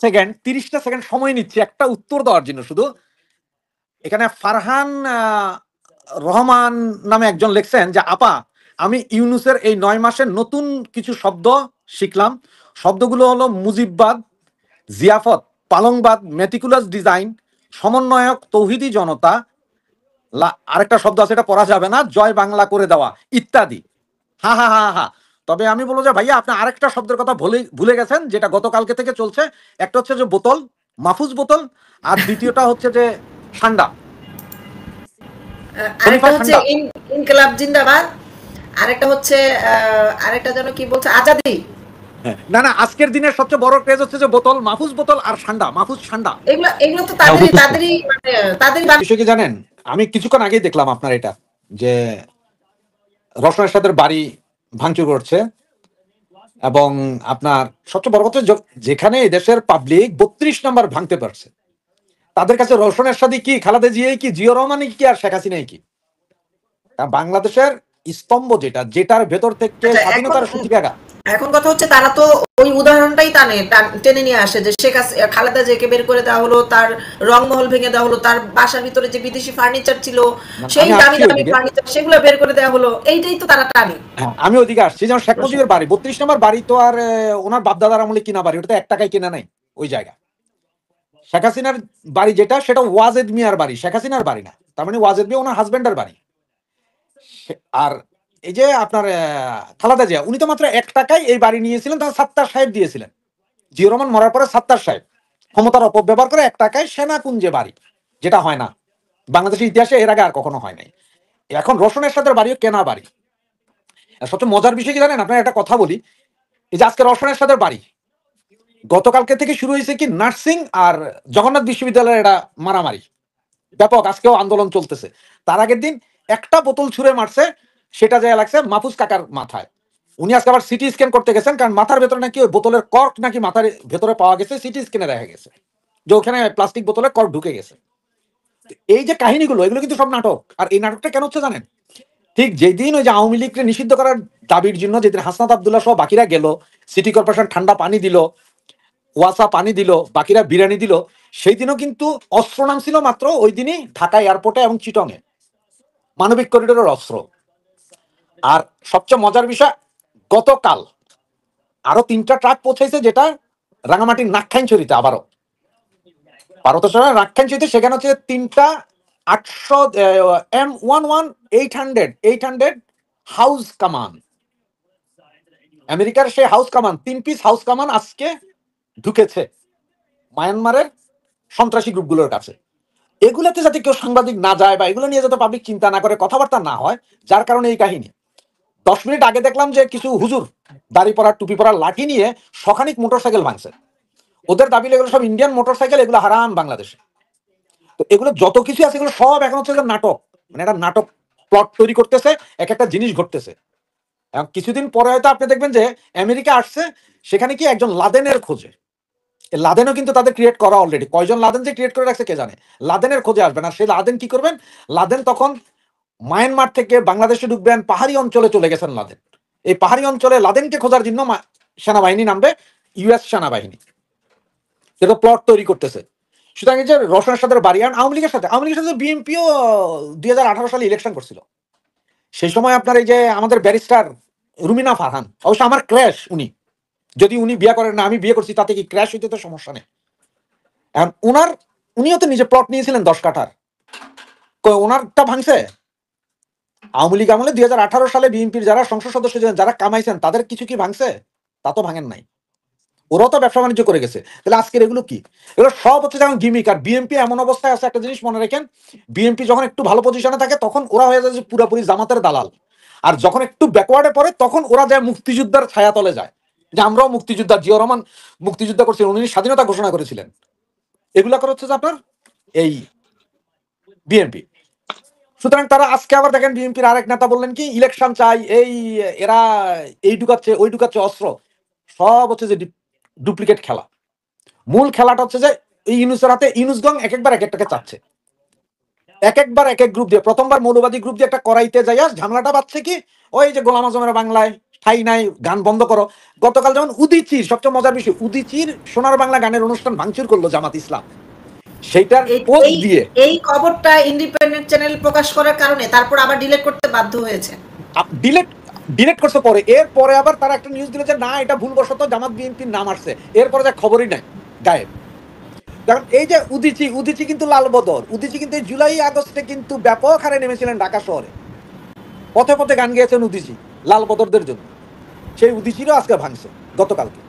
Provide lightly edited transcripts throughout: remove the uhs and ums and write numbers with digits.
Second 30টা second সময় নিচ্ছি একটা উত্তর দেওয়ার জন্য। শুধু এখানে ফারহান রহমান নামে একজন লিখছেন যে আপা, আমি ইউনুসের এই 9 মাসের নতুন কিছু শব্দ শিখলাম। শব্দগুলো হলো মুজিববাদ, জিয়াফত, পালংবাদ, মেটিকুলাস ডিজাইন, সমন্বয়ক, তৌহিদি জনতা, আরেকটা শব্দ আছে এটা পড়া যাবে না, জয় বাংলা করে দেওয়া ইত্যাদি। হা হা হা হা। তবে আমি বলবো যে ভাইয়া আপনি আরেকটা শব্দের কথা ভুলে গেছেন, যেটা গতকালকে থেকে চলছে। একটা হচ্ছে যে বোতল, মাহফুজ বোতল, আর দ্বিতীয়টা হচ্ছে যে ঠান্ডা, আরেকটা হচ্ছে ইনকিলাব জিন্দাবাদ, আরেকটা হচ্ছে আরেকটা যেন কি বলছে, আজাদি। না না, আজকের দিনের সবচেয়ে বড় ক্রেজ হচ্ছে যে বোতল, মাহফুজ বোতল আর ঠান্ডা, মাহফুজ ঠান্ডা। এগুলো তো তাদেরই বিষয় কি জানেন, আমি কিছুক্ষণ আগেই দেখলাম আপনার এটা যে রওশন এরশাদের বাড়ি ভাঙচুর করছে, এবং আপনার সবচেয়ে বড় কথা যেখানে দেশের পাবলিক 32 নম্বর ভাঙতে পারছে, তাদের কাছে রওশন এরশাদই কি, খালেদা জিয়াই কি, জিয়া রহমানই কি, আর শেখ হাসিনাই কি? বাংলাদেশের স্তম্ভ যেটার ভেতর থেকে স্বাধীনতার সূতিকাগা। এখন কথা হচ্ছে তারা তো ওই উদাহরণটাই টেনে নিয়ে আসে যে খালেদা জিয়াকে বের করে দেওয়া হলো, তার রংমহল ভেঙে দেওয়া হলো, তার বাসার ভিতরে যে বিদেশি ফার্নিচার ছিল সেই দামি দামি ফার্নিচার সেগুলো বের করে দেওয়া হলো, এইটাই তো তারা টানে। আমি ওদিকে আসছি, যেমন শেখ মুজিবের বাড়ি 32 নম্বর বাড়ি তো আর ওনার বাপদাদার আমলে কিনা বাড়ি, ওটা তো 1 টাকায় কিনা নাই ওই জায়গা। শেখ হাসিনার বাড়ি যেটা, সেটা ওয়াজেদ মিয়ার বাড়ি, শেখ হাসিনার বাড়ি না। তার মানে ওয়াজেদ মিয়া ওনার হাজবেন্ডের বাড়ি। আর এই যে আপনার খালেদা জিয়া, উনি তো মাত্র 1 টাকায় এই বাড়ি নিয়েছিলেন, তার সাত্তার সাহেব দিয়েছিলেন। জিয়া রহমান মরার পরে সাত্তার সাহেব ক্ষমতার অপব্যবহার করে 1 টাকায় সেনাকুঞ্জে বাড়ি, যেটা হয় না বাংলাদেশের ইতিহাসে, এর আগে আর কখনো হয় নাই। এখন রওশন এরশাদের বাড়িও কেনা বাড়ি। সবচেয়ে মজার বিষয় কি জানেন, আপনার একটা কথা বলি, এই যে আজকে রওশন এরশাদের বাড়ি, গতকালকে থেকে শুরু হয়েছে কি নার্সিং আর জগন্নাথ বিশ্ববিদ্যালয়ের এটা মারামারি ব্যাপক, আজকেও আন্দোলন চলতেছে। তার আগের দিন একটা বোতল ছুঁড়ে মারছে, সেটা যায় লাগছে মাহফুজ কাকার মাথায়। উনি আজকে আবার সিটি স্ক্যান করতে গেছেন, কারণ মাথার ভেতরে নাকি ওই বোতলের কর্ক নাকি মাথার ভেতরে পাওয়া গেছে, সিটি স্ক্যানে দেখা গেছে যে ওখানে প্লাস্টিক বোতলে কর্ক ঢুকে গেছে। এই যে কাহিনীগুলো, এগুলো কিন্তু সব নাটক। আর এই নাটকটা কেন হচ্ছে জানেন, ঠিক যেদিন ওই যে আওয়ামী লীগকে নিষিদ্ধ করার দাবির জন্য যেদিন হাসনাত আব্দুল্লাহ সহ বাকিরা গেল, সিটি কর্পোরেশন ঠান্ডা পানি দিল, ওয়াসা পানি দিল, বাকিরা বিরিয়ানি দিল, সেই দিনও কিন্তু অস্ত্র নামছিল মাত্র ওই দিনই ঢাকা এয়ারপোর্টে এবং চিটংয়ে মানবিক করিডোরের অস্ত্র। আর সবচেয়ে মজার বিষয়, গতকাল আরো 3টা ট্রাক পৌঁছেছে, যেটা রাঙামাটির নাকখাইনছড়িতে, আবারও ভারতের সঙ্গে নাকখাইনছড়িতে, সেখানে হচ্ছে 3টা 800 M11 800 হাউস কামান, আমেরিকার সেই হাউস কামান, 3 পিস হাউস কামান আজকে ঢুকেছে মায়ানমারের সন্ত্রাসী গ্রুপগুলোর কাছে। এগুলোতে যাতে কেউ সাংবাদিক না যায় বা এগুলো নিয়ে যাতে পাবলিক চিন্তা না করে, কথাবার্তা না হয়, যার কারণে এই কাহিনী। 10 মিনিট আগে দেখলাম যে কিছু হুজুর দাড়ি পরা টুপি পরা লাঠি নিয়ে শখানিক মোটরসাইকেল ভাঙছে। ওদের দাবি এগুলো সব ইন্ডিয়ান মোটরসাইকেল, এগুলো হারাম বাংলাদেশে। তো এগুলো যত কিছু আছে এগুলো সব এখন হচ্ছে নাটক, মানে একটা নাটক প্লট তৈরি করতেছে, এক একটা জিনিস ঘটতেছে। কিছুদিন পরে হয়তো আপনি দেখবেন যে আমেরিকা আসছে, সেখানে কি একজন লাদেনের খোঁজে, লাদেনও কিন্তু তাদের ক্রিয়েট করা অলরেডি, কয়জন লাদেন যে ক্রিয়েট করে রাখছে কে জানে, লাদেনের খোঁজে আসবেন। আর সেই লাদেন কি করবেন, লাদেন তখন মায়ানমার থেকে বাংলাদেশে ঢুকবেন, পাহাড়ি অঞ্চলে চলে গেছেন লাদেন। এই পাহাড়ি অঞ্চলে লাদেনকে খোঁজার জন্য সেনাবাহিনী নামবে, ইউএস সেনাবাহিনী, যেটা প্লট তৈরি করতেছে। সুতরাং এই যে রওশন এরশাদের বাড়ি, আর আওয়ামী লীগের সাথে বিএনপিও 2018 সালে ইলেকশন করছিল। সেই সময় আপনার এই যে আমাদের ব্যারিস্টার রুমিনা ফারহান, অবশ্য আমার ক্র্যাশ উনি, যদি উনি বিয়ে করেন না, আমি বিয়ে করছি, তাতে কি ক্র্যাশ হইতে তো সমস্যা নেই। এখন উনিও তো নিজে প্লট নিয়েছিলেন 10 কাঠার, ওনারটা ভাঙছে আওয়ামী লীগ আমলে। 2018 সালে বিএনপির যারা সংসদ সদস্য ছিলেন, যারা কামাইছেন, তাদের কিছু কি ভাঙছে? তা তো ভাঙেন নাই, ওরাও তো ব্যবসা বাণিজ্য করে গেছে। তাহলে আজকের এগুলো কি? এগুলো সব হচ্ছে যেমন গিমিক। আর বিএনপি এমন অবস্থায় আছে, একটা জিনিস মনে রাখেন, বিএনপি যখন একটু ভালো পজিশনে থাকে তখন ওরা হয়ে যায় পুরোপুরি জামাতের দালাল, আর যখন একটু ব্যাকওয়ার্ডে পড়ে তখন ওরা যায় মুক্তিযোদ্ধার ছায়াতলে যায়, যে আমরাও মুক্তিযোদ্ধা, জিয়া রহমান মুক্তিযোদ্ধা করছিলেন, উনি স্বাধীনতা ঘোষণা করেছিলেন। এগুলা করে হচ্ছে যে আপনার এই বিএনপি। সুতরাং তারা আজকে আবার দেখেন, বিএনপির আরেক নেতা বললেন কি ইলেকশন চাই, এরা এই ঢুকাচ্ছে ওই ঢুকাচ্ছে অস্ত্র, সব হচ্ছে যে ডুপ্লিকেট খেলা। মূল খেলাটা হচ্ছে যে এই ইউনুসের হাতে, ইউনুসগং এক একবার এক একটাকে চাচ্ছে, এক একবার এক এক গ্রুপ দিয়ে। প্রথমবার মৌলবাদী গ্রুপ দিয়ে একটা করাইতে যাইয়া ঝামেলাটা বাঁচছে কি, ওই যে গোলাম আজমের বাংলায় ঠাই নাই, গান বন্ধ করো। গতকাল যেমন উদীচির সবচেয়ে মজার বিষয়, উদীচির সোনার বাংলা গানের অনুষ্ঠান ভাঙচুর করলো জামাত ইসলাম, সেইটার পোস্ট দিয়ে। এই খবরটা ইন্ডিপেন্ডেন্ট চ্যানেল প্রকাশ করার কারণে তারপর আবার ডিলিট করতে বাধ্য হয়েছে। ডিলেট করছে পরে, এরপরে আবার তারা একটা নিউজ দিল যে না এটা ভুলবশত জামাত বিএনপির নাম আসছে, এরপরে যা খবরই নাই, গায়েব। কারণ এই যে উদীচি কিন্তু লালবদর, উদীচি কিন্তু জুলাই আগস্টে কিন্তু ব্যাপক হারে নেমেছিলেন ঢাকা শহরে, পথে পথে গান গেয়েছেন উদীচি লালবদরদের জন্য, সেই উদীচিরও আজকে ভাঙছে গতকালকে।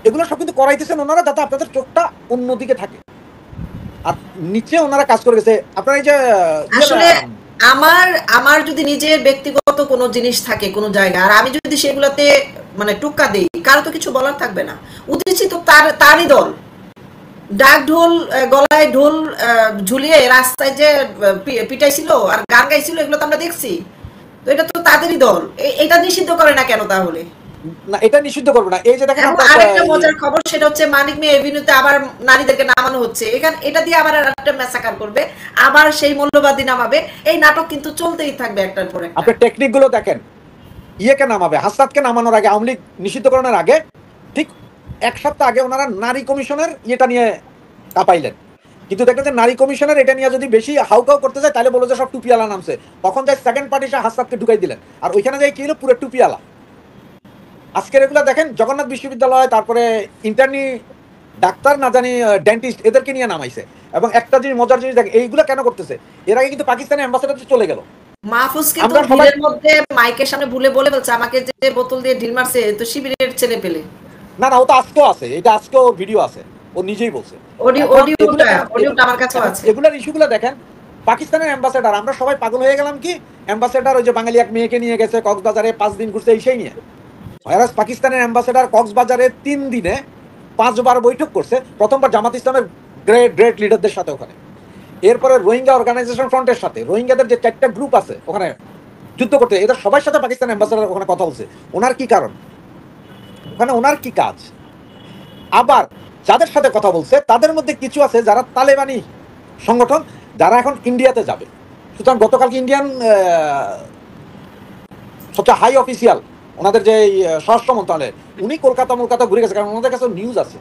এগুলো সব কিন্তু করাইতেছেন ওনারা যাতে আপনাদের চোখটা অন্যদিকে থাকে, আর নিচে ওনারা কাজ করে গেছে। আপনার এই যে আসলে আমার যদি নিজের ব্যক্তিগত কোনো জিনিস থাকে কোনো জায়গা, আর আমি যদি সেগুলোতে মানে টুক্কা দিই, কারো তো কিছু বলার থাকবে না। উদ্দেশ্য তো তারই দল, ডাক ঢোল গলায় ঢোল ঝুলিয়ে রাস্তায় যে পিটাইছিল আর গান গাইছিল, এগুলো তো আমরা দেখছি। তো এটা তো তাদেরই দল, এটা নিষিদ্ধ করে না কেন তাহলে? না, এটা নিষিদ্ধ করবে না। এই যে দেখেন আরেকটা মজার খবর, সেটা হচ্ছে মানিক মিয়া এভিনিউতে আবার নারীদেরকে নামানো হচ্ছে, এখানে এটা দিয়ে আবার একটা ম্যাসাকার করবে, আবার সেই মূল্যবাদী নামাবে। এই নাটক কিন্তু চলতেই থাকবে একটার পর একটা। আপনি টেকনিক গুলো দেখেন, ইয়েকে নামাবে, হাসনাতকে নামানোর আগে, আওয়ামী লীগ নিষিদ্ধকরণের আগে ঠিক এক সপ্তাহ আগে ওনারা নারী কমিশনের ইয়েটা নিয়ে কাঁপাইলেন, কিন্তু দেখলেন যে নারী কমিশনের এটা নিয়ে যদি বেশি হাউকাউ করতে যায় তাহলে বলো যে সব টুপিয়ালা নামছে, তখন যাই সেকেন্ড পার্টি সে হাসনাতকে ঢুকাই দিলেন, আর ওইখানে যাই কি হলো, পুরো টুপিয়ালা। আজকের এগুলো দেখেন জগন্নাথ বিশ্ববিদ্যালয়, তারপরে ইন্টার্নি ডাক্তার, না জানি ডেন্টিস্ট, এদেরকে নিয়ে নামাইছে। এবং একটা জিনিস মজার জিনিস দেখেন, এইগুলো কেন করতেছে, এর আগে কিন্তু পাকিস্তানের অ্যাম্বাসেডার চলে গেল, মাহফুজকে তো ভিড়ের মধ্যে মাইকের সামনে বলে বলছে আমাকে যে বোতল দিয়ে ঢিল মারছে তো শিবিরের ছেলে পেলে। না ও তো আজকেও আছে, এটা আজকেও ভিডিও আছে, ও নিজেই বলছে। অডিওটা আমার কাছে আছে। এগুলোর ইস্যুগুলো দেখেন, পাকিস্তানের অ্যাম্বাসেডার, আমরা সবাই পাগল হয়ে গেলাম কি অ্যাম্বাসেডার ওই যে বাঙালি এক মেয়েকে নিয়ে গেছে কক্সবাজারে 5 দিন ঘুরছে এই সেই নিয়ে। ভাইরাস পাকিস্তানের অ্যাম্বাসেডার কক্সবাজারে 3 দিনে 5 বার বৈঠক করছে, প্রথমবার জামাত ইসলামের গ্রেট লিডারদের সাথে ওখানে, এরপরে রোহিঙ্গা অর্গানাইজেশন ফ্রন্টের সাথে, রোহিঙ্গাদের যে 4টা গ্রুপ আছে ওখানে যুদ্ধ করতে, এদের সবার সাথে পাকিস্তান অ্যাম্বাসেডার ওখানে কথা বলছে। ওনার কি কারণ, ওখানে ওনার কি কাজ? আবার যাদের সাথে কথা বলছে তাদের মধ্যে কিছু আছে যারা তালেবানি সংগঠন, যারা এখন ইন্ডিয়াতে যাবে। সুতরাং গতকালকে ইন্ডিয়ান সবচেয়ে হাই অফিসিয়াল ওনাদের যে স্বরাষ্ট্র মন্ত্রণালয়ের, উনি কলকাতা ঘুরে গেছে, কারণ ওনাদের কাছে নিউজ আছে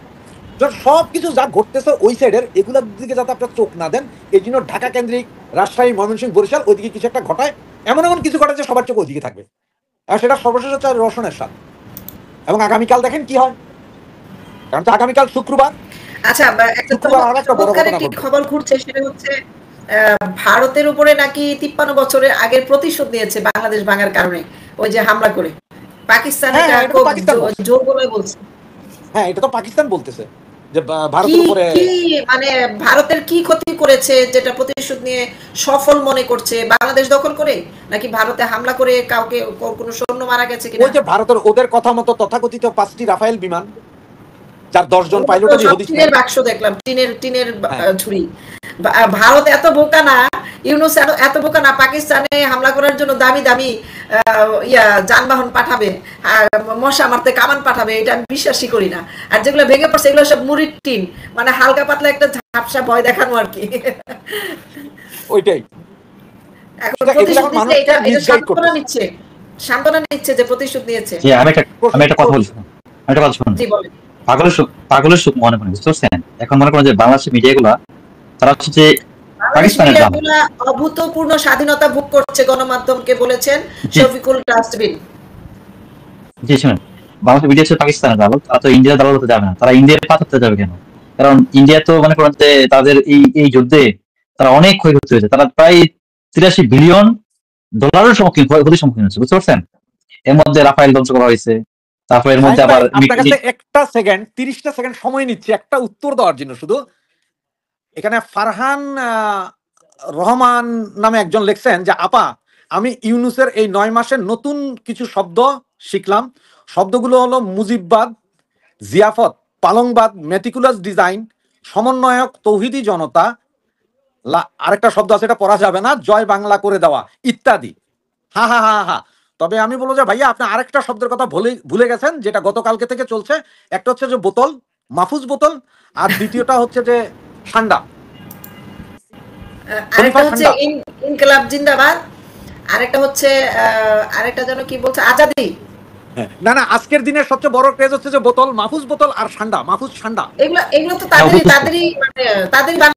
সব কিছু যা ঘটতেছে ওই সাইডের, এগুলোর দিকে যাতে আপনার চোখ না দেন। এই জন্য ঢাকা কেন্দ্রিক রাজশাহী, ময়মনসিংহ, বরিশাল ওইদিকে কিছু একটা ঘটায়, এমন কিছু ঘটে যে সবার চোখ ওইদিকে থাকবে। আর সেটা সর্বশেষ হচ্ছে রসনের সাথে। এবং আগামীকাল দেখেন কি হয়, কারণ আগামীকাল শুক্রবার। আচ্ছা, একটা খবর ঘুরছে, সেটা হচ্ছে ভারতের উপরে নাকি 53 বছরের আগের প্রতিশোধ নিয়েছে বাংলাদেশ ভাঙার কারণে, ওই যে হামলা করে। পাকিস্তান এটা জোর গলায় বলছে। হ্যাঁ, এটা তো পাকিস্তান বলতেছে যে ভারতের উপরে, মানে ভারতের কি ক্ষতি করেছে যেটা প্রতিশোধ নিয়ে সফল মনে করছে বাংলাদেশ দখল করে, নাকি ভারতে হামলা করে কাউকে কোনো সৈন্য মারা গেছে কিনা? ওই যে ভারতের ওদের কথা মতো তথাকথিত 5টি রাফায়েল বিমান, যার 10 জন পাইলটের হদিস নেই। টিনের বাক্স দেখলাম, টিনের ঝুড়ি। ভারত এত বোকা না, ইউনূস এত বোকা না, পাকিস্তানে হামলা করার জন্য দামি দামি যানবাহন পাঠাবে, মশা মারতে কামান পাঠাবে, এটা আমি বিশ্বাসই করি না। আর যেগুলো ভেঙে পড়ছে এগুলো সব মুড়ির টিন, মানে হালকা পাতলা একটা ঝাপসা ভয় দেখানো আর কি। ওইটাই এখন প্রতিশোধ নিচ্ছে, এটা সান্ত্বনা নিচ্ছে যে প্রতিশোধ নিয়েছে। আমি একটা কথা বলছি, জি বলেন। পাগলের সুখ মনে করেন, বুঝতে পারছেন? এখন মনে করেন যে বাংলাদেশের মিডিয়াগুলা তারা হচ্ছে যে পাকিস্তানের অভূতপূর্ণ স্বাধীনতা ভোগ করছে গণমাধ্যমকে বলেছেন শফিকুল ডাস্টবিন। জি শুনেন, বাংলাদেশের মিডিয়া হচ্ছে পাকিস্তানের দালাল, তারা তো ইন্ডিয়ার দালাল হতে যাবে না। তারা ইন্ডিয়ার পাঠাতে যাবে কেন? কারণ ইন্ডিয়া তো মনে করেন যে তাদের এই যুদ্ধে তারা অনেক ক্ষয়ক্ষতি হয়েছে, তারা প্রায় $83 বিলিয়ন ক্ষতির সম্মুখীন হচ্ছে, বুঝতে পারছেন? এর মধ্যে রাফায়েল ধ্বংস করা হয়েছে, তারপর এর মধ্যে আবার আপনার কাছে 30টা সেকেন্ড সময় নিচ্ছে একটা উত্তর দেওয়ার জন্য। শুধু এখানে ফারহান রহমান নামে একজন লিখছেন যে আপা, আমি ইউনুসের এই 9 মাসের নতুন কিছু শব্দ শিখলাম। শব্দগুলো হলো মুজিববাদ, জিয়াফত, পালংবাদ, মেটিকুলাস ডিজাইন, সমন্বয়ক, তৌহিদি জনতা, আরেকটা শব্দ আছে এটা পড়া যাবে না, জয় বাংলা করে দেওয়া ইত্যাদি। হা হা হা হা। তবে আমি বলবো যে ভাইয়া আপনি আরেকটা শব্দের কথা ভুলে গেছেন, যেটা গতকালকে থেকে চলছে। একটা হচ্ছে যে বোতল, মাহফুজ বোতল, আর দ্বিতীয়টা হচ্ছে যে ঠান্ডা, আরেকটা হচ্ছে ইনকিলাব জিন্দাবাদ, আরেকটা হচ্ছে আরেকটা যেন কি বলছে, আজাদি। না না, আজকের দিনের সবচেয়ে বড় ক্রেজ হচ্ছে যে বোতল, মাহফুজ বোতল আর ঠান্ডা, মাহফুজ ঠান্ডা। এগুলো তো তাদেরই মানে তাদেরই